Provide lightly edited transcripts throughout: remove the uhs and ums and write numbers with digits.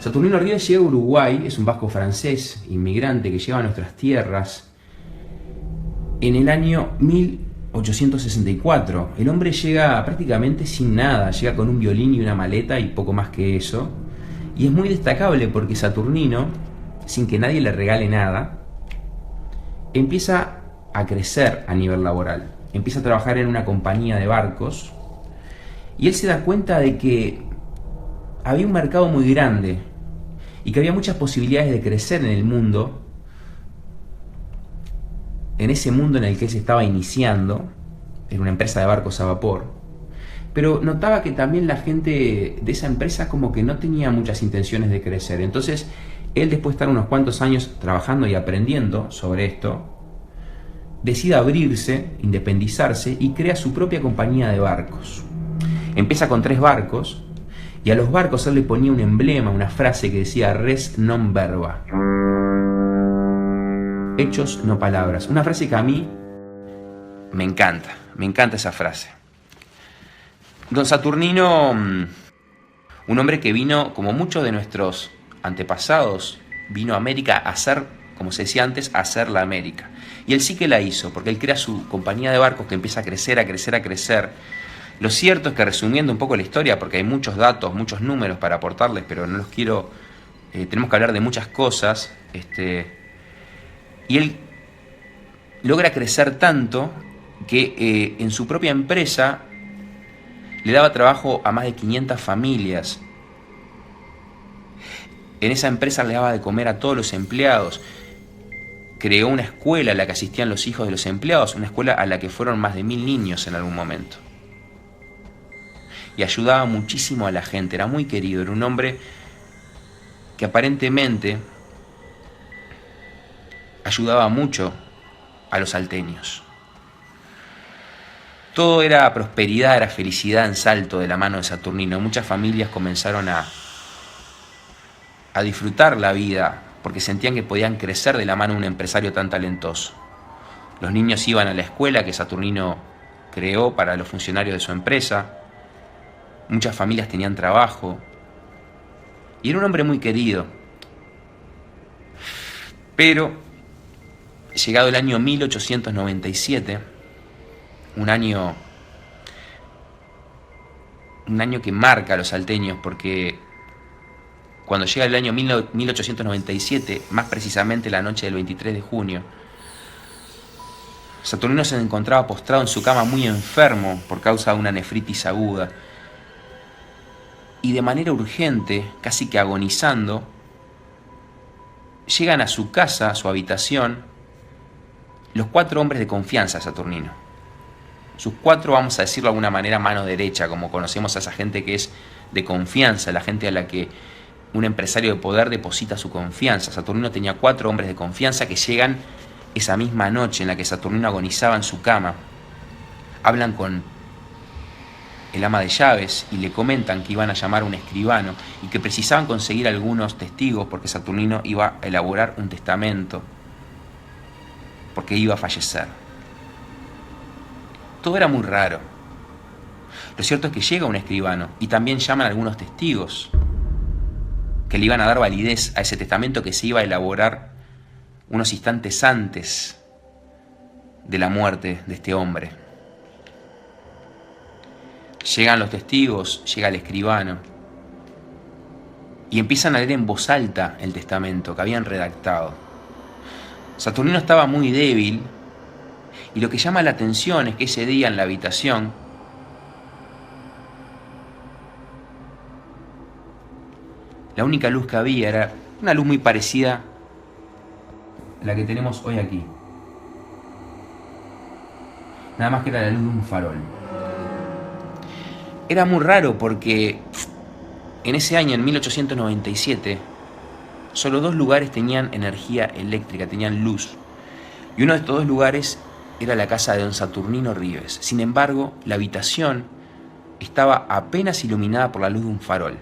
Saturnino Ríos llega a Uruguay, es un vasco francés, inmigrante que llega a nuestras tierras en el año 1864. El hombre llega prácticamente sin nada, llega con un violín y una maleta y poco más que eso. Y es muy destacable porque Saturnino, sin que nadie le regale nada, empieza a crecer a nivel laboral. Empieza a trabajar en una compañía de barcos y él se da cuenta de que había un mercado muy grande y que había muchas posibilidades de crecer en el mundo, en ese mundo en el que él se estaba iniciando, en una empresa de barcos a vapor. Pero notaba que también la gente de esa empresa como que no tenía muchas intenciones de crecer. Entonces, él, después de estar unos cuantos años trabajando y aprendiendo sobre esto, decide abrirse, independizarse y crea su propia compañía de barcos. Empieza con 3 barcos y a los barcos él le ponía un emblema, una frase que decía res non verba. Hechos, no palabras. Una frase que a mí me encanta esa frase. Don Saturnino, un hombre que vino, como muchos de nuestros antepasados, vino a América a hacer, como se decía antes, a hacer la América. Y él sí que la hizo, porque él crea su compañía de barcos que empieza a crecer, a crecer, a crecer. Lo cierto es que, resumiendo un poco la historia, porque hay muchos datos, muchos números para aportarles, pero no los quiero, tenemos que hablar de muchas cosas, y él logra crecer tanto que en su propia empresa le daba trabajo a más de 500 familias. En esa empresa le daba de comer a todos los empleados. Creó una escuela a la que asistían los hijos de los empleados, una escuela a la que fueron más de 1000 niños en algún momento. Y ayudaba muchísimo a la gente, era muy querido, era un hombre que aparentemente ayudaba mucho a los salteños. Todo era prosperidad, era felicidad en Salto de la mano de Saturnino. Muchas familias comenzaron a disfrutar la vida porque sentían que podían crecer de la mano de un empresario tan talentoso. Los niños iban a la escuela que Saturnino creó para los funcionarios de su empresa. Muchas familias tenían trabajo. Y era un hombre muy querido. Pero, llegado el año 1897, un año que marca a los salteños, porque cuando llega el año 1897, más precisamente la noche del 23 de junio, Saturnino se encontraba postrado en su cama muy enfermo por causa de una nefritis aguda. Y de manera urgente, casi que agonizando, llegan a su casa, a su habitación, los 4 hombres de confianza de Saturnino. Sus 4, vamos a decirlo de alguna manera, mano derecha, como conocemos a esa gente que es de confianza, la gente a la que un empresario de poder deposita su confianza. Saturnino tenía 4 hombres de confianza que llegan esa misma noche en la que Saturnino agonizaba en su cama. Hablan con el ama de llaves y le comentan que iban a llamar a un escribano y que precisaban conseguir algunos testigos porque Saturnino iba a elaborar un testamento, porque iba a fallecer. Todo era muy raro. Lo cierto es que llega un escribano y también llaman a algunos testigos que le iban a dar validez a ese testamento que se iba a elaborar unos instantes antes de la muerte de este hombre. Llegan los testigos, llega el escribano y empiezan a leer en voz alta el testamento que habían redactado. Saturnino estaba muy débil y lo que llama la atención es que ese día en la habitación la única luz que había era una luz muy parecida a la que tenemos hoy aquí. Nada más que era la luz de un farol. Era muy raro porque en ese año, en 1897, solo 2 lugares tenían energía eléctrica, tenían luz. Y uno de estos 2 lugares era la casa de don Saturnino Ríos. Sin embargo, la habitación estaba apenas iluminada por la luz de un farol.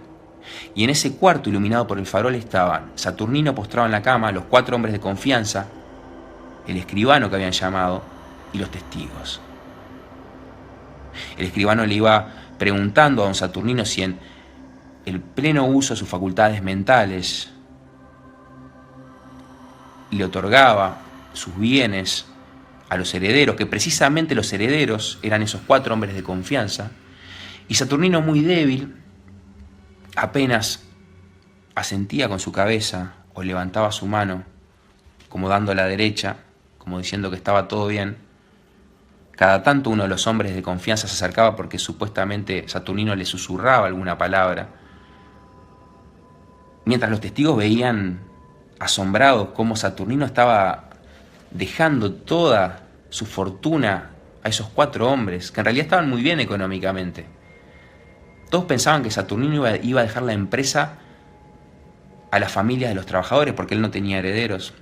Y en ese cuarto iluminado por el farol estaban Saturnino postrado en la cama, los 4 hombres de confianza, el escribano que habían llamado y los testigos. El escribano le iba preguntando a don Saturnino si en el pleno uso de sus facultades mentales, le otorgaba sus bienes a los herederos, que precisamente los herederos eran esos 4 hombres de confianza, y Saturnino, muy débil, apenas asentía con su cabeza o levantaba su mano, como dando a la derecha, como diciendo que estaba todo bien. Cada tanto uno de los hombres de confianza se acercaba porque supuestamente Saturnino le susurraba alguna palabra, mientras los testigos veían asombrados cómo Saturnino estaba dejando toda su fortuna a esos 4 hombres, que en realidad estaban muy bien económicamente. Todos pensaban que Saturnino iba a dejar la empresa a las familias de los trabajadores porque él no tenía herederos,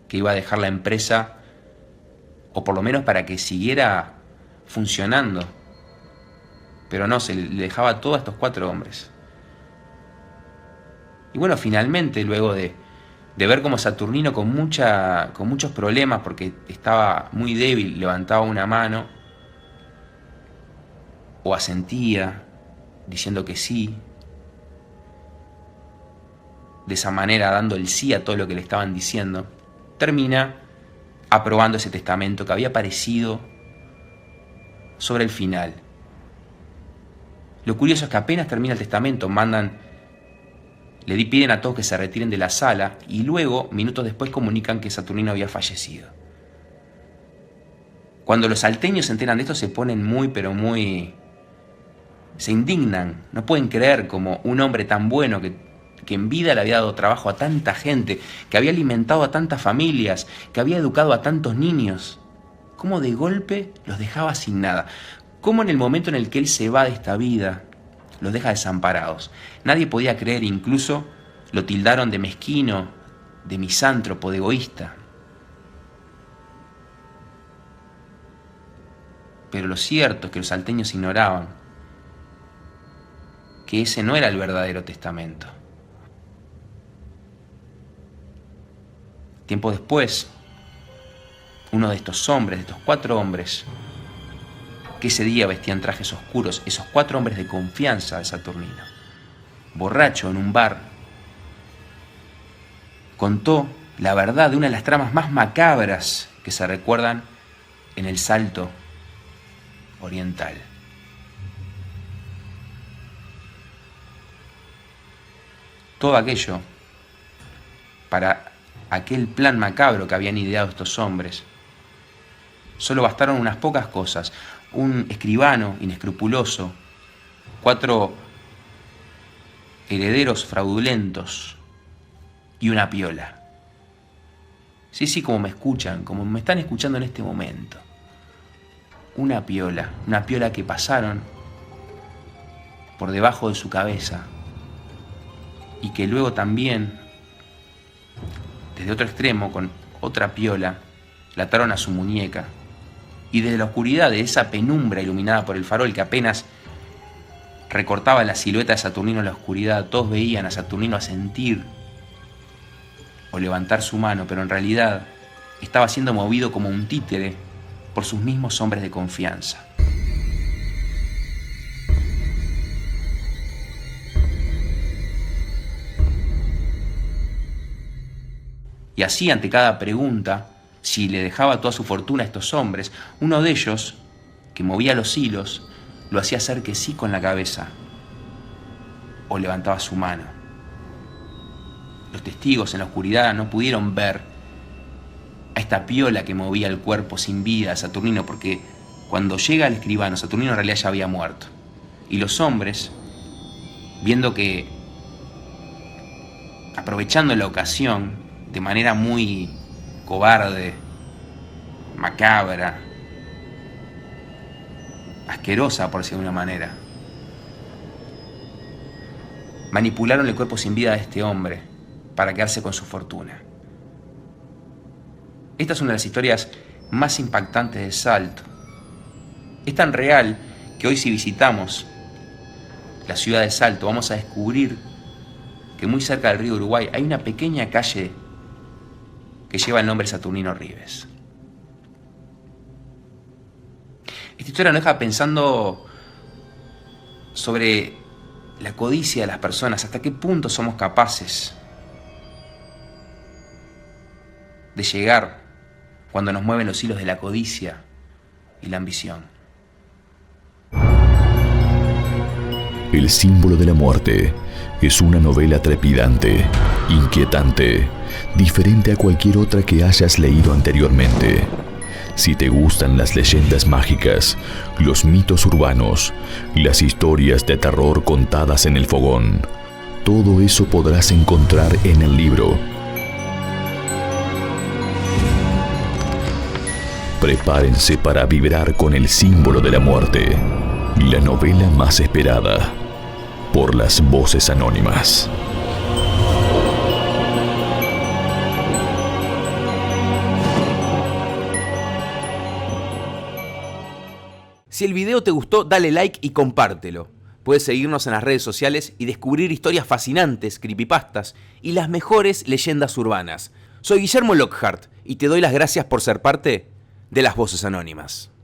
que iba a dejar la empresa, o por lo menos para que siguiera funcionando. Pero no, se le dejaba todo a estos 4 hombres. Y bueno, finalmente, luego de ver cómo Saturnino con muchos problemas, porque estaba muy débil, levantaba una mano o asentía diciendo que sí, de esa manera dando el sí a todo lo que le estaban diciendo, termina aprobando ese testamento que había aparecido sobre el final. Lo curioso es que apenas termina el testamento, piden a todos que se retiren de la sala y luego, minutos después, comunican que Saturnino había fallecido. Cuando los salteños se enteran de esto se ponen se indignan, no pueden creer como un hombre tan bueno que en vida le había dado trabajo a tanta gente, que había alimentado a tantas familias, que había educado a tantos niños, cómo de golpe los dejaba sin nada, cómo en el momento en el que él se va de esta vida los deja desamparados. Nadie podía creer, incluso lo tildaron de mezquino, de misántropo, de egoísta. Pero lo cierto es que los salteños ignoraban que ese no era el verdadero testamento. Tiempo después, uno de estos hombres, de estos 4 hombres, que ese día vestían trajes oscuros, esos 4 hombres de confianza de Saturnino, borracho en un bar, contó la verdad de una de las tramas más macabras que se recuerdan en el Salto oriental. Todo aquello para aquel plan macabro que habían ideado estos hombres. Solo bastaron unas pocas cosas: un escribano inescrupuloso, 4 herederos fraudulentos y una piola. Sí, como me escuchan, como me están escuchando en este momento. Una piola que pasaron por debajo de su cabeza y que luego también, desde otro extremo, con otra piola, la ataron a su muñeca. Y desde la oscuridad de esa penumbra iluminada por el farol que apenas recortaba la silueta de Saturnino en la oscuridad, todos veían a Saturnino asentir o levantar su mano, pero en realidad estaba siendo movido como un títere por sus mismos hombres de confianza. Y así, ante cada pregunta, si le dejaba toda su fortuna a estos hombres, uno de ellos, que movía los hilos, lo hacía hacer que sí con la cabeza, o levantaba su mano. Los testigos en la oscuridad no pudieron ver a esta piola que movía el cuerpo sin vida a Saturnino, porque cuando llega el escribano, Saturnino en realidad ya había muerto. Y los hombres, viendo que, aprovechando la ocasión, de manera muy cobarde, macabra, asquerosa por decirlo de una manera, manipularon el cuerpo sin vida de este hombre para quedarse con su fortuna. Esta es una de las historias más impactantes de Salto. Es tan real que hoy, si visitamos la ciudad de Salto, vamos a descubrir que muy cerca del río Uruguay hay una pequeña calle que lleva el nombre de Saturnino Rives. Esta historia nos deja pensando sobre la codicia de las personas, hasta qué punto somos capaces de llegar cuando nos mueven los hilos de la codicia y la ambición. El símbolo de la muerte es una novela trepidante, inquietante, diferente a cualquier otra que hayas leído anteriormente. Si te gustan las leyendas mágicas, los mitos urbanos, las historias de terror contadas en el fogón, todo eso podrás encontrar en el libro. Prepárense para vibrar con el símbolo de la muerte, la novela más esperada por las voces anónimas. Si el video te gustó, dale like y compártelo. Puedes seguirnos en las redes sociales y descubrir historias fascinantes, creepypastas y las mejores leyendas urbanas. Soy Guillermo Lockhart y te doy las gracias por ser parte de las Voces Anónimas.